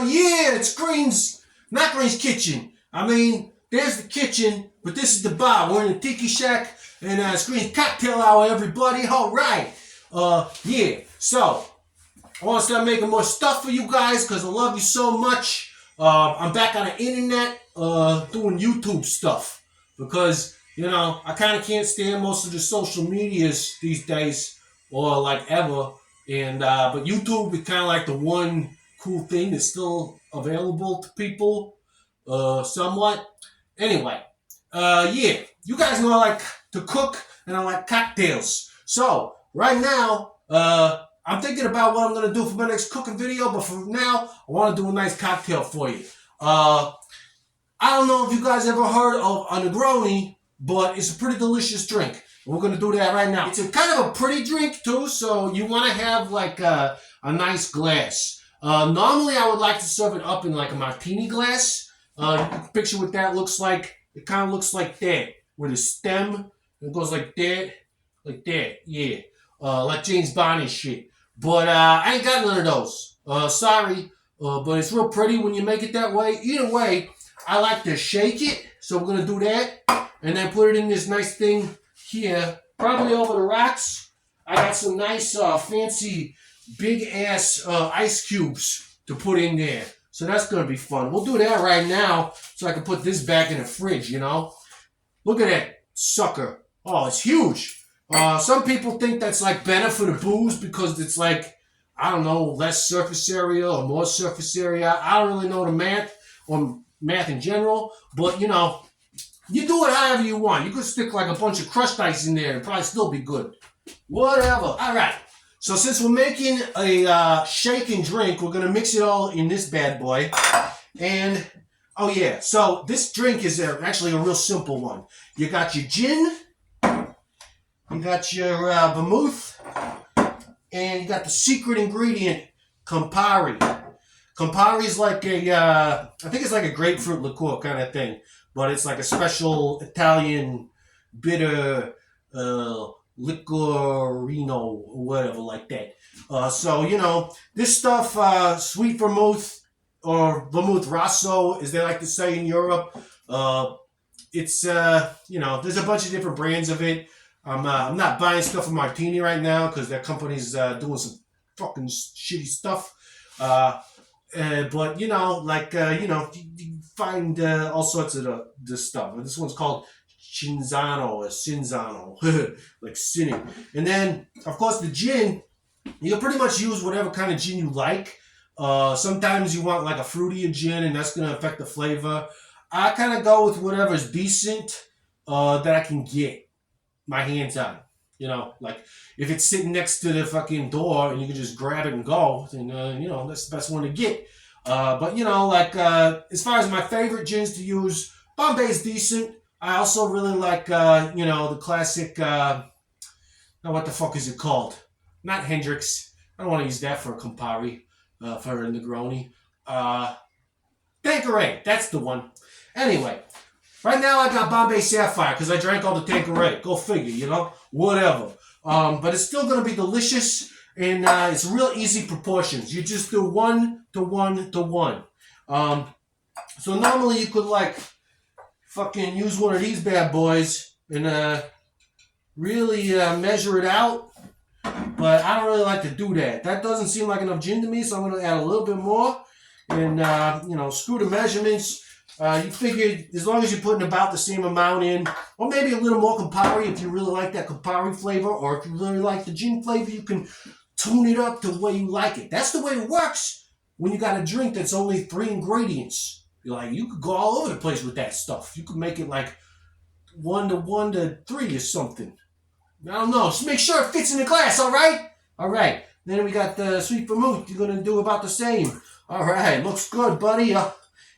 Yeah, it's not Green's kitchen. I mean, there's the kitchen, but this is the bar. We're in the tiki shack, and it's Green's cocktail hour, everybody. All right. Yeah. So, I want to start making more stuff for you guys because I love you so much. I'm back on the internet doing YouTube stuff because, I kind of can't stand most of the social medias these days or like ever. And but YouTube is kind of like the one cool thing that's still available to people somewhat. Anyway, yeah, you guys know I like to cook and I like cocktails. So right now, I'm thinking about what I'm gonna do for my next cooking video, but for now, I want to do a nice cocktail for you. I don't know if you guys ever heard of a Negroni, but it's a pretty delicious drink. We're gonna do that right now. It's a kind of a pretty drink too, so you want to have like a nice glass. Normally, I would like to serve it up in like a martini glass. You can picture what that looks like. It kind of looks like that, with a stem. It goes like that, yeah. Like James Bond and shit. But I ain't got none of those. Sorry, but it's real pretty when you make it that way. Either way, I like to shake it, so we're gonna do that, and then put it in this nice thing here, probably over the rocks. I got some nice, fancy, big-ass ice cubes to put in there. So that's going to be fun. We'll do that right now so I can put this back in the fridge, Look at that sucker. Oh, it's huge. Some people think that's like better for the booze because it's like, I don't know, less surface area or more surface area. I don't really know the math or math in general, but, you do it however you want. You could stick like a bunch of crushed ice in there and probably still be good. Whatever. All right. So since we're making a shake and drink, we're going to mix it all in this bad boy. And, oh yeah, so this drink is actually a real simple one. You got your gin, you got your vermouth, and you got the secret ingredient, Campari. Campari is like I think it's like a grapefruit liqueur kind of thing. But it's like a special Italian bitter liquorino or whatever like that. So, this stuff, sweet vermouth or vermouth rosso, as they like to say in Europe, it's, there's a bunch of different brands of it. I'm not buying stuff from Martini right now because that company's doing some fucking shitty stuff. But you find all sorts of this stuff. This one's called Cinzano or Cinzano, like sinning. And then, of course, the gin. You can pretty much use whatever kind of gin you like. Sometimes you want like a fruitier gin, and that's going to affect the flavor. I kind of go with whatever's decent that I can get my hands on. Like if it's sitting next to the fucking door and you can just grab it and go, then, that's the best one to get. But, as far as my favorite gins to use, Bombay's decent. I also really like, the classic, now what the fuck is it called? Not Hendrix. I don't want to use that for a Campari, for a Negroni. Tanqueray, that's the one. Anyway, right now I got Bombay Sapphire because I drank all the Tanqueray. Go figure, whatever. But it's still going to be delicious, and it's real easy proportions. You just do 1 to 1 to 1. So normally you could like fucking use one of these bad boys and really measure it out. But I don't really like to do that. That doesn't seem like enough gin to me, so I'm going to add a little bit more. And, screw the measurements. You figured as long as you're putting about the same amount in, or maybe a little more Campari if you really like that Campari flavor, or if you really like the gin flavor, you can tune it up to the way you like it. That's the way it works when you got a drink that's only 3 ingredients. You could go all over the place with that stuff. You could make it like 1 to 1 to 3 or something. I don't know. Just make sure it fits in the glass, all right? All right. Then we got the sweet vermouth. You're going to do about the same. All right. Looks good, buddy.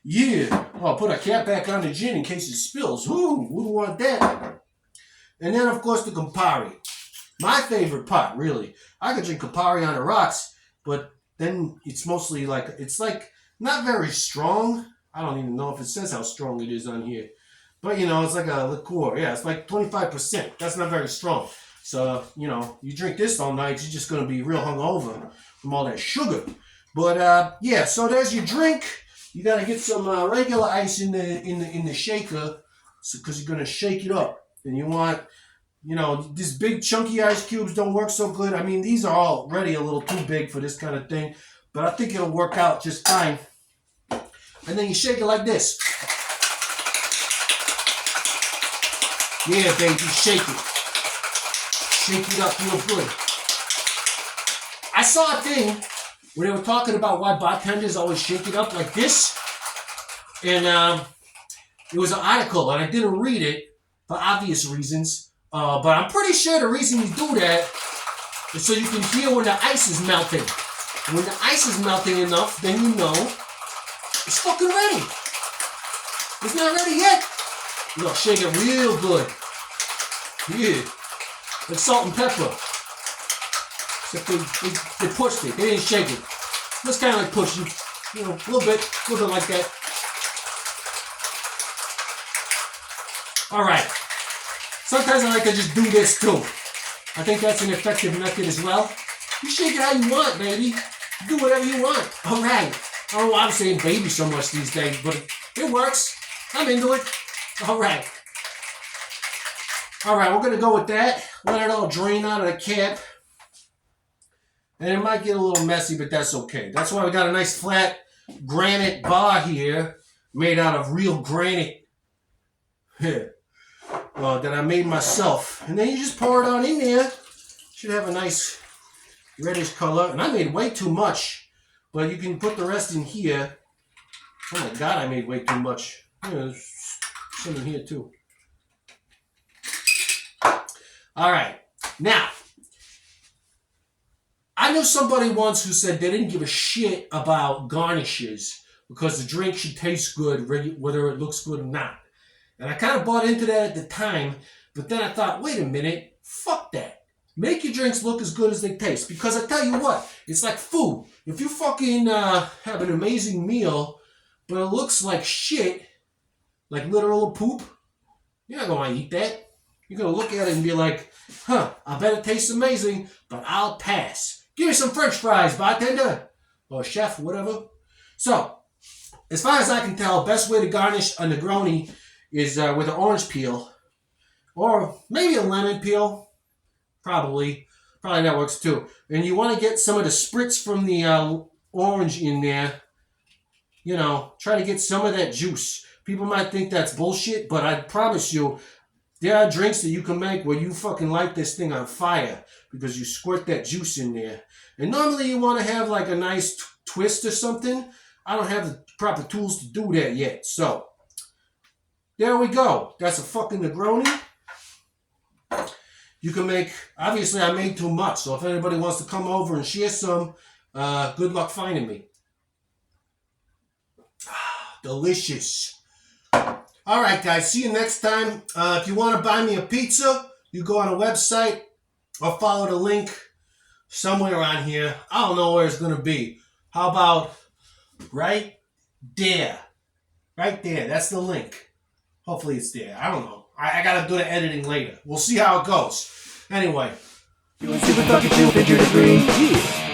Yeah. Oh, put a cap back on the gin in case it spills. Ooh, wouldn't want that. And then, of course, the Campari. My favorite part, really. I could drink Campari on the rocks, but then it's mostly it's not very strong. I don't even know if it says how strong it is on here. But, it's like a liqueur. Yeah, it's like 25%. That's not very strong. So, you drink this all night, you're just going to be real hungover from all that sugar. But yeah, so there's your drink. You gotta get some regular ice in the shaker, because you're gonna shake it up. And you want, these big chunky ice cubes don't work so good. I mean, these are already a little too big for this kind of thing, but I think it'll work out just fine. And then you shake it like this. Yeah, baby, shake it. Shake it up real good. I saw a thing where they were talking about why bartenders always shake it up like this. And it was an article, and I didn't read it for obvious reasons. But I'm pretty sure the reason you do that is so you can hear when the ice is melting. And when the ice is melting enough, then you know it's fucking ready. It's not ready yet. Look, shake it real good. Yeah. Like salt and pepper. Except they pushed it. They didn't shake it. It's kind of like pushing. A little bit like that. Alright. Sometimes I like to just do this too. I think that's an effective method as well. You shake it how you want, baby. Do whatever you want. Alright. I don't know why I'm saying baby so much these days, but it works. I'm into it. Alright. Alright, we're going to go with that. Let it all drain out of the cap. And it might get a little messy, but that's okay. That's why we got a nice flat granite bar here made out of real granite that I made myself. And then you just pour it on in there. Should have a nice reddish color. And I made way too much, but you can put the rest in here. Oh my God, I made way too much. There's some in here too. All right, now, I knew somebody once who said they didn't give a shit about garnishes because the drink should taste good whether it looks good or not. And I kind of bought into that at the time, but then I thought, wait a minute, fuck that. Make your drinks look as good as they taste. Because I tell you what, it's like food. If you fucking have an amazing meal, but it looks like shit, like literal poop, you're not going to eat that. You're going to look at it and be like, I bet it tastes amazing, but I'll pass. Give me some French fries, bartender. Or chef, whatever. So, as far as I can tell, best way to garnish a Negroni is with an orange peel. Or maybe a lemon peel. Probably that works too. And you want to get some of the spritz from the orange in there. Try to get some of that juice. People might think that's bullshit, but I promise you, there are drinks that you can make where you fucking light this thing on fire because you squirt that juice in there. And normally you want to have like a nice twist or something. I don't have the proper tools to do that yet. So, there we go. That's a fucking Negroni. You can make, obviously I made too much. So if anybody wants to come over and share some, good luck finding me. Delicious. All right, guys. See you next time. If you want to buy me a pizza, you go on a website or follow the link somewhere around here. I don't know where it's going to be. How about right there? Right there. That's the link. Hopefully it's there. I don't know. I got to do the editing later. We'll see how it goes. Anyway. You want to see what talking to 100 degree? Yeah.